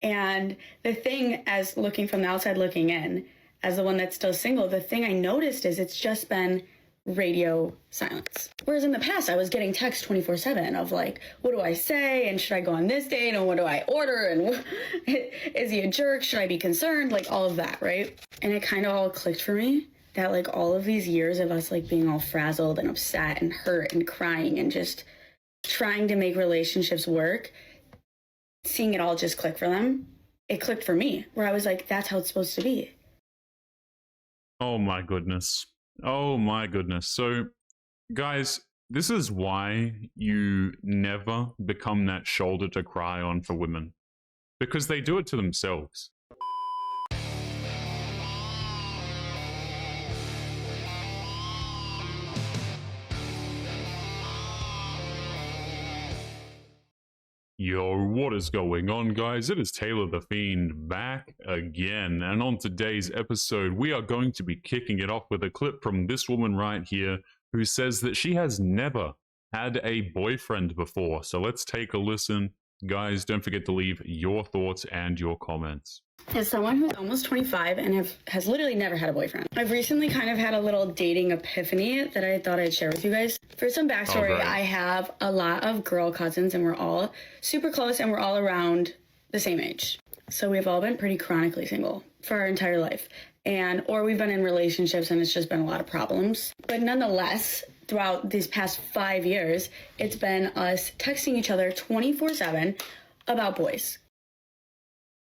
And the thing, as looking from the outside looking in, as the one that's still single, the thing I noticed is it's just been radio silence. Whereas in the past, I was getting texts 24/7 of like, what do I say? And should I go on this date? And what do I order? And is he a jerk? Should I be concerned? Like all of that, right? And it kind of all clicked for me that like all of these years of us like being all frazzled and upset and hurt and crying and just trying to make relationships work, seeing it all just click for them, it clicked for me, where I was like, that's how it's supposed to be. Oh my goodness. Oh my goodness. So, guys, this is why you never become that shoulder to cry on for women. Because they do it to themselves. Yo, what is going on, guys? It is Taylor the Fiend back again, and on today's episode, we are going to be kicking it off with a clip from this woman right here who says that she has never had a boyfriend before. So let's take a listen. Guys, don't forget to leave your thoughts and your comments. As someone who's almost 25 and has literally never had a boyfriend, I've recently kind of had a little dating epiphany that I thought I'd share with you guys. For some backstory, Alright. I have a lot of girl cousins and we're all super close and we're all around the same age. So we've all been pretty chronically single for our entire life. Or we've been in relationships and it's just been a lot of problems. But nonetheless, throughout these past 5 years, it's been us texting each other 24/7 about boys.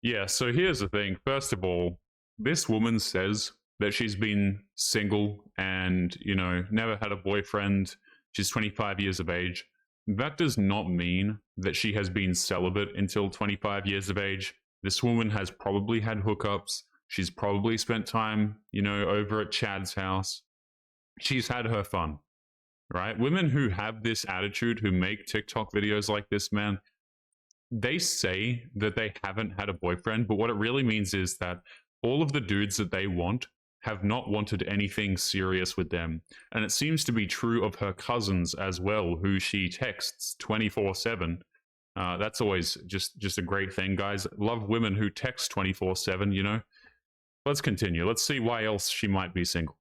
Yeah, so here's the thing. First of all, this woman says that she's been single and, never had a boyfriend. She's 25 years of age. That does not mean that she has been celibate until 25 years of age. This woman has probably had hookups. She's probably spent time, over at Chad's house. She's had her fun, right? Women who have this attitude, who make TikTok videos like this, man, they say that they haven't had a boyfriend, but what it really means is that all of the dudes that they want have not wanted anything serious with them. And it seems to be true of her cousins as well, who she texts 24/7. That's always just a great thing, guys. Love women who text 24/7, Let's continue. Let's see why else she might be single.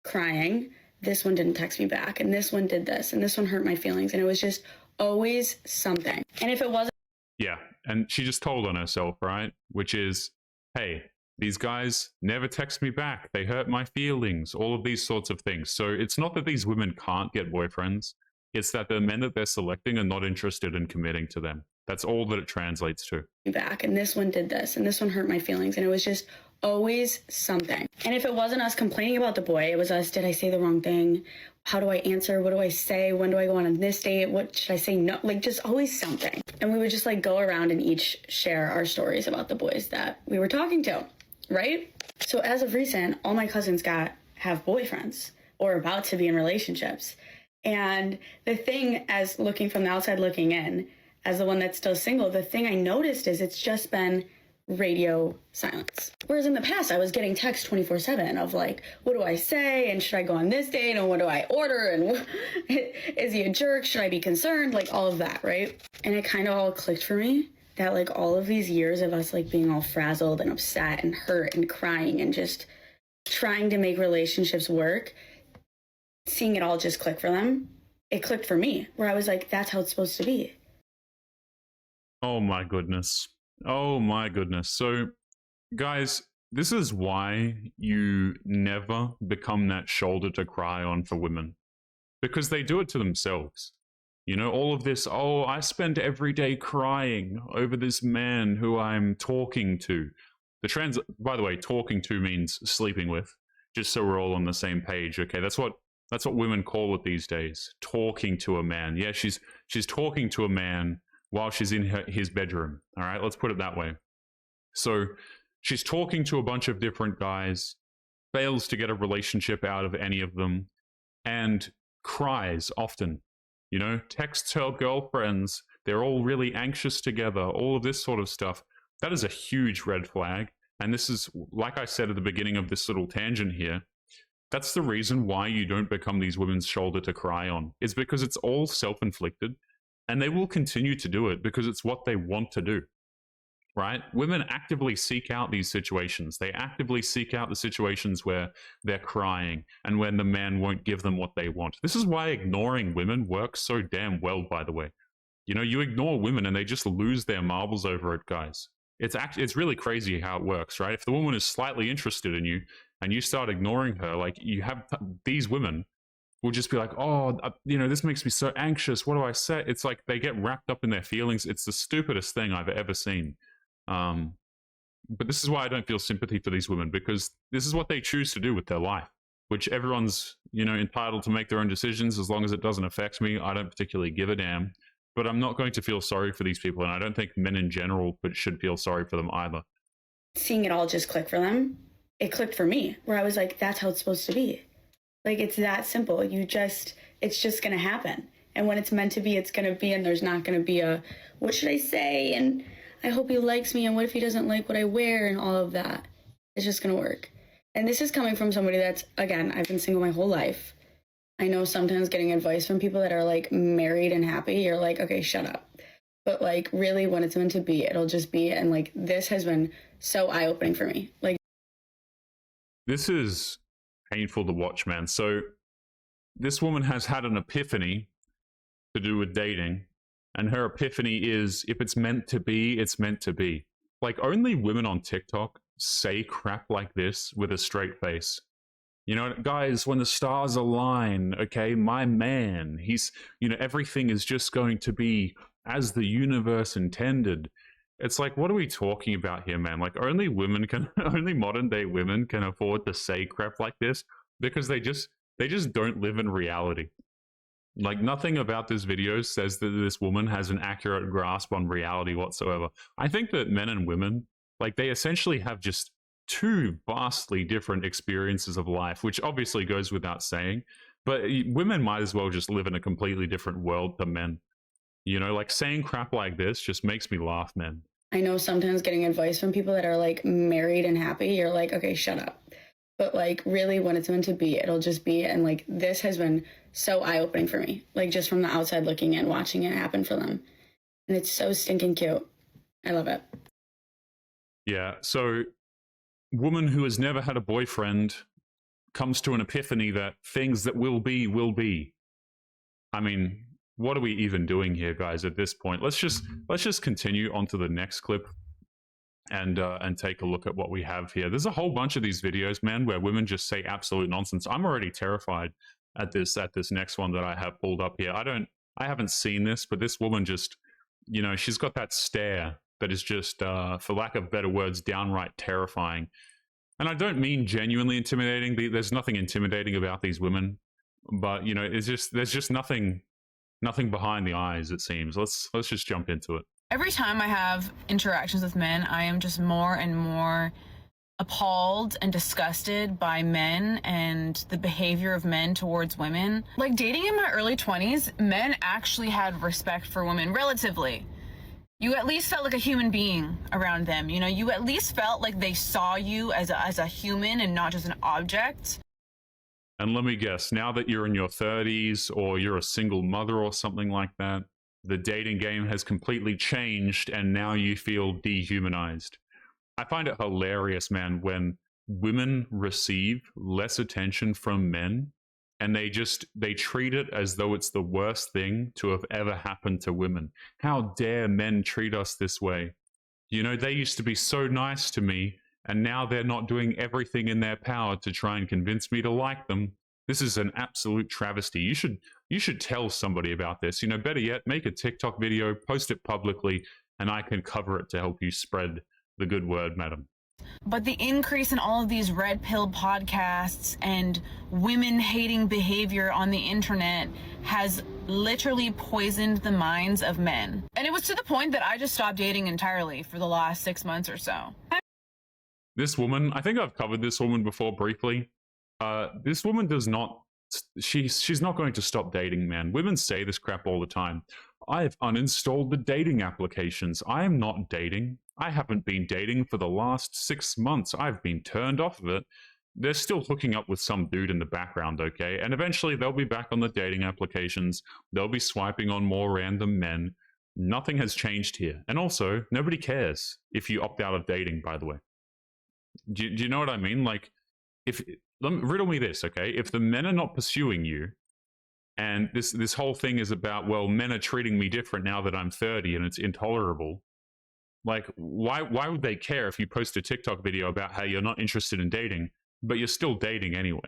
Crying. This one didn't text me back, and this one did this, and this one hurt my feelings, and it was just always something. And if it wasn't, yeah, and she just told on herself, right? Which is, hey, these guys never text me back. They hurt my feelings, all of these sorts of things. So it's not that these women can't get boyfriends. It's that the men that they're selecting are not interested in committing to them. That's all that it translates to. Back, and this one did this, and this one hurt my feelings, and it was just always something. And if it wasn't us complaining about the boy, it was us, did I say the wrong thing? How do I answer? What do I say? When do I go on this date? What should I say? No, like just always something. And we would just like go around and each share our stories about the boys that we were talking to, right? So as of recent, all my cousins have boyfriends or about to be in relationships. And the thing, as looking from the outside looking in, as the one that's still single, the thing I noticed is it's just been radio silence. Whereas in the past, I was getting texts 24/7 of like, what do I say? And should I go on this date? And what do I order? And is he a jerk? Should I be concerned? Like all of that, right? And it kind of all clicked for me that like all of these years of us like being all frazzled and upset and hurt and crying and just trying to make relationships work, seeing it all just click for them, it clicked for me, where I was like, that's how it's supposed to be. Oh my goodness. Oh my goodness. So, guys, this is why you never become that shoulder to cry on for women. Because they do it to themselves. All of this, oh, I spend every day crying over this man who I'm talking to. By the way, talking to means sleeping with, just so we're all on the same page, okay? That's what women call it these days, talking to a man. Yeah, she's talking to a man while she's in his bedroom. All right, let's put it that way. So she's talking to a bunch of different guys, fails to get a relationship out of any of them, and cries often. Texts her girlfriends. They're all really anxious together, all of this sort of stuff. That is a huge red flag. And this is, like I said at the beginning of this little tangent here, that's the reason why you don't become these women's shoulder to cry on. It's because it's all self-inflicted. And they will continue to do it because it's what they want to do. right? Women actively seek out these situations. They actively seek out the situations where they're crying and when the man won't give them what they want. This is why ignoring women works so damn well, by the way. You know, you ignore women and they just lose their marbles over it, guys. It's really crazy how it works, right? If the woman is slightly interested in you and you start ignoring her, like you have these women will just be like, oh, you know, this makes me so anxious. What do I say? It's like they get wrapped up in their feelings. It's the stupidest thing I've ever seen. But this is why I don't feel sympathy for these women, because this is what they choose to do with their life, which everyone's, you know, entitled to make their own decisions as long as it doesn't affect me. I don't particularly give a damn, but I'm not going to feel sorry for these people. And I don't think men in general should feel sorry for them either. Seeing it all just click for them, it clicked for me, where I was like, that's how it's supposed to be. Like, it's that simple. It's just going to happen. And when it's meant to be, it's going to be, and there's not going to be a, what should I say? And I hope he likes me, and what if he doesn't like what I wear, and all of that. It's just going to work. And this is coming from somebody that's, again, I've been single my whole life. I know sometimes getting advice from people that are like married and happy, you're like, okay, shut up. But like, really, when it's meant to be, it'll just be. And like, this has been so eye-opening for me. Like, this is painful to watch, man. So this woman has had an epiphany to do with dating. And her epiphany is, if it's meant to be, it's meant to be. Like, only women on TikTok say crap like this with a straight face. You know, guys, when the stars align, okay, my man, he's, you know, everything is just going to be as the universe intended. It's like, what are we talking about here, man? Like, only modern day women can afford to say crap like this because they just don't live in reality. Like, nothing about this video says that this woman has an accurate grasp on reality whatsoever. I think that men and women, like, they essentially have just two vastly different experiences of life, which obviously goes without saying, but women might as well just live in a completely different world to men. You know, like, saying crap like this just makes me laugh, man. I know sometimes getting advice from people that are like married and happy, you're like, okay, shut up. But like, really, when it's meant to be, it'll just be. And like, this has been so eye-opening for me, like just from the outside looking in, watching it happen for them. And it's so stinking cute. I love it. Yeah. So, woman who has never had a boyfriend comes to an epiphany that things that will be, will be. I mean, what are we even doing here, guys, at this point? Let's just continue on to the next clip and take a look at what we have here. There's a whole bunch of these videos, man, where women just say absolute nonsense. I'm already terrified at this next one that I have pulled up here. I haven't seen this, but this woman just, you know, she's got that stare that is just, for lack of better words, downright terrifying. And I don't mean genuinely intimidating. There's nothing intimidating about these women, but you know, there's just nothing behind the eyes, it seems. Let's just jump into it. Every time I have interactions with men, I am just more and more appalled and disgusted by men and the behavior of men towards women. Like, dating in my early 20s, men actually had respect for women, relatively. You at least felt like a human being around them. You know, you at least felt like they saw you as a human and not just an object. And let me guess, now that you're in your 30s or you're a single mother or something like that, the dating game has completely changed and now you feel dehumanized. I find it hilarious, man, when women receive less attention from men and they treat it as though it's the worst thing to have ever happened to women. How dare men treat us this way? You know, they used to be so nice to me, and now they're not doing everything in their power to try and convince me to like them. This is an absolute travesty. You should tell somebody about this. You know, better yet, make a TikTok video, post it publicly, and I can cover it to help you spread the good word, madam. But the increase in all of these red pill podcasts and women hating behavior on the internet has literally poisoned the minds of men. And it was to the point that I just stopped dating entirely for the last 6 months or so. This woman, I think I've covered this woman before briefly. This woman does not, she's not going to stop dating, man. Women say this crap all the time. I've uninstalled the dating applications. I am not dating. I haven't been dating for the last 6 months. I've been turned off of it. They're still hooking up with some dude in the background, okay? And eventually they'll be back on the dating applications. They'll be swiping on more random men. Nothing has changed here. And also, nobody cares if you opt out of dating, by the way. Do you know what I mean? Like, riddle me this, okay? If the men are not pursuing you, and this whole thing is about, well, men are treating me different now that I'm 30 and it's intolerable. Like, why would they care if you post a TikTok video about how you're not interested in dating, but you're still dating anyway?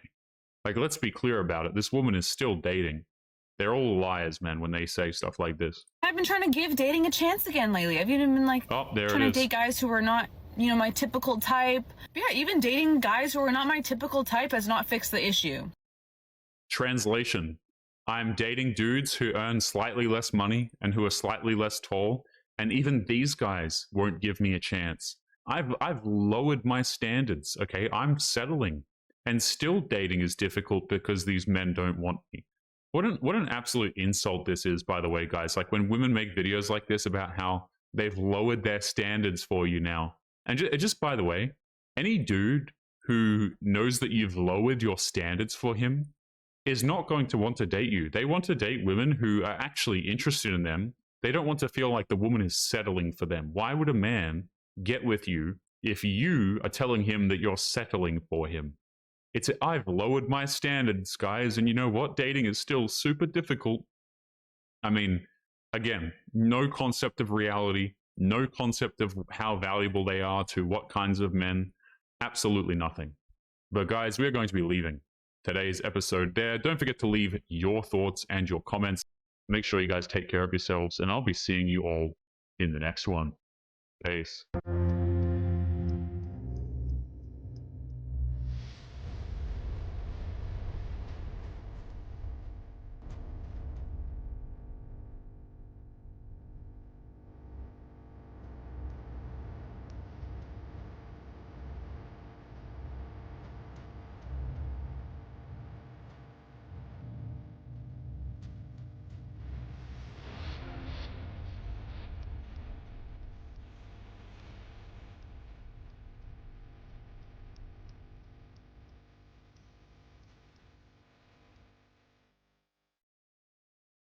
Like, let's be clear about it. This woman is still dating. They're all liars, man, when they say stuff like this. I've been trying to give dating a chance again lately. I've even been like Oh, there trying it to is. date guys who are not, you know, my typical type. But yeah, even dating guys who are not my typical type has not fixed the issue. Translation. I'm dating dudes who earn slightly less money and who are slightly less tall, and even these guys won't give me a chance. I've lowered my standards, okay? I'm settling. And still dating is difficult because these men don't want me. What an absolute insult this is, by the way, guys. Like, when women make videos like this about how they've lowered their standards for you now. And just by the way, any dude who knows that you've lowered your standards for him is not going to want to date you. They want to date women who are actually interested in them. They don't want to feel like the woman is settling for them. Why would a man get with you if you are telling him that you're settling for him? I've lowered my standards, guys, and you know what? Dating is still super difficult. I mean, again, no concept of reality, no concept of how valuable they are to what kinds of men, absolutely nothing. But guys, we're going to be leaving today's episode there. Don't forget to leave your thoughts and your comments. Make sure you guys take care of yourselves, and I'll be seeing you all in the next one. Peace.